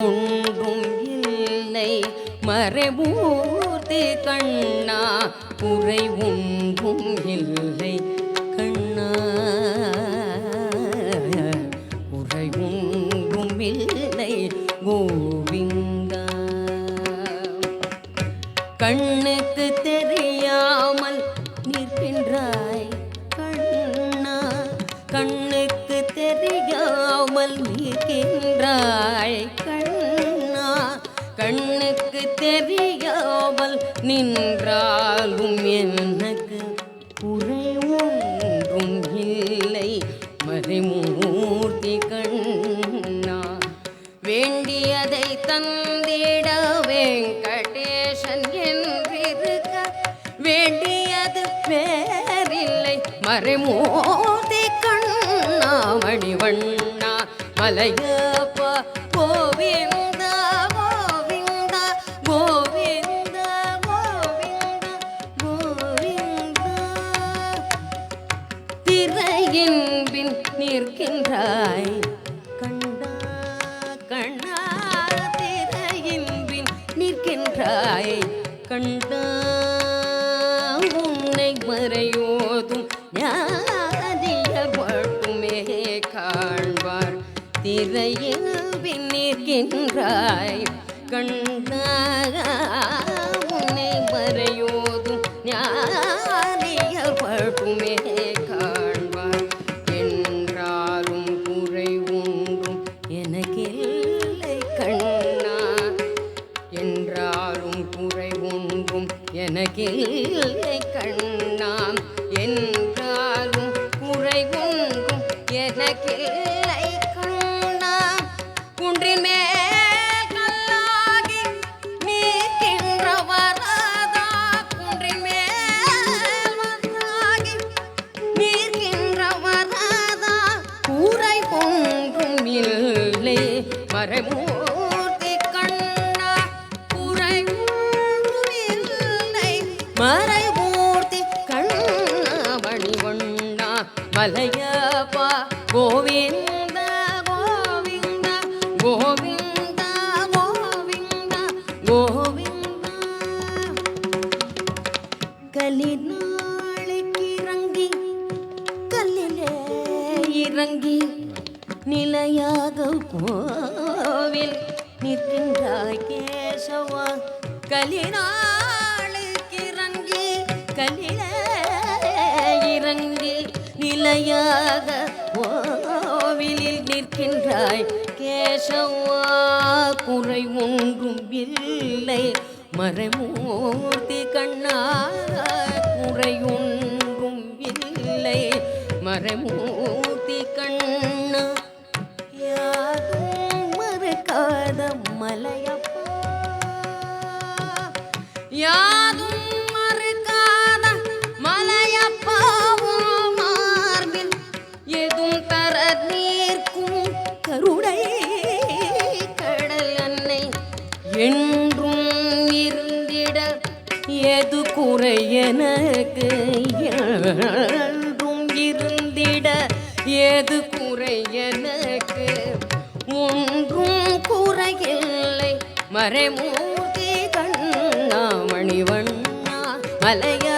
ஒன்றும் இல்லை மறைமூர்த்தி கண்ணா, குறை ஒன்றும் இல்லை கண்ணா, குறை ஒன்றும் இல்லை கோவிந்தா. கண்ணுக்கு தெரியாமல் நிற்கின்றாய் கண்ணா, கண்ணுக்கு தெரியாமல் நிற்கின்றாய் கண்ணா, கண்ணுக்கு தெரியாமல் நின்றாலும் எனக்கு குறை ஒன்றும் இல்லை மறைமூர்த்தி கண்ணா. வேண்டியதை தந்திட வெங்கடேசன் என்றிருக்க வேண்டியது வேறில்லை மறைமூர்த்தி கண்ணா. மணிவண்ணா மலையப்பா கோவிந்தா கோவிந்தா கோவிந்தா கோவிந்தா கோவிந்தா. திரையின் பின் நிற்கின்றாய் கண்ணா கண்ணா, திரையின் பின் நிற்கின்றாய் கண்ணா. உன்னை மறையோதும் ஞானியர் மட்டுமே காண்பார். திரையில் பின் நிற்கின்றாய் கண்ணா, உன்னை மறையோதும் ஞானியர் மட்டுமே காண்பார். என்றாலும் குறை ஒன்றும் எனக்கில்லை கண்ணா, என்றாலும் குறை ஒன்றும் எனக்கில்லை கண்ணா, என்றாலும் குறை ஒன்றும் எனக்கில்லை கண்ணா. குன்றின் மேல் கல்லாகி நிற்கின்ற வரதா, குன்றின் மேல் கல்லாகி நிற்கின்ற வரதா, குறை ஒன்றும் இல்லை மறைமூர்த்தி கண்ணா, குறை ஒன்றும் இல்லை மறைமூர்த்தி கண்ணா. மணிவண்ணா மலையப்பா கோவிந்தா கோவிந்தா கோவிந்தா கோவிந்தா கோவிந்தா. கலிநாளைக்கு இறங்கி கல்லிலே இறங்கி நிலையாக கோவில் நிற்கின்றாய் கேசவா. கலிநாளுக்கு இறங்கி கல்லிலே இறங்கி நிலையாக கோவிலில் நிற்கின்றாய் கேசவா. குறை ஒன்றும் இல்லை மறைமூர்த்தி கண்ணா, குறை ஒன்றும் இல்லை மறைமூர்த்தி கண்ணா. யாரும் மறுக்காத மலையப்பா, யாரும் மறுக்காத மலையப்பா. மார்பில் எதுவும் தர நீர்க்கும் கருணை கடல் அன்னை என்றும் இருந்திட எது குறை எனக்கு, என்றும் இருந்திட எது குறை எனக்கு, ஒன்றும் குறையில்லை மறைமூர்த்தி கண்ணா. மணிவண்ணா மலையா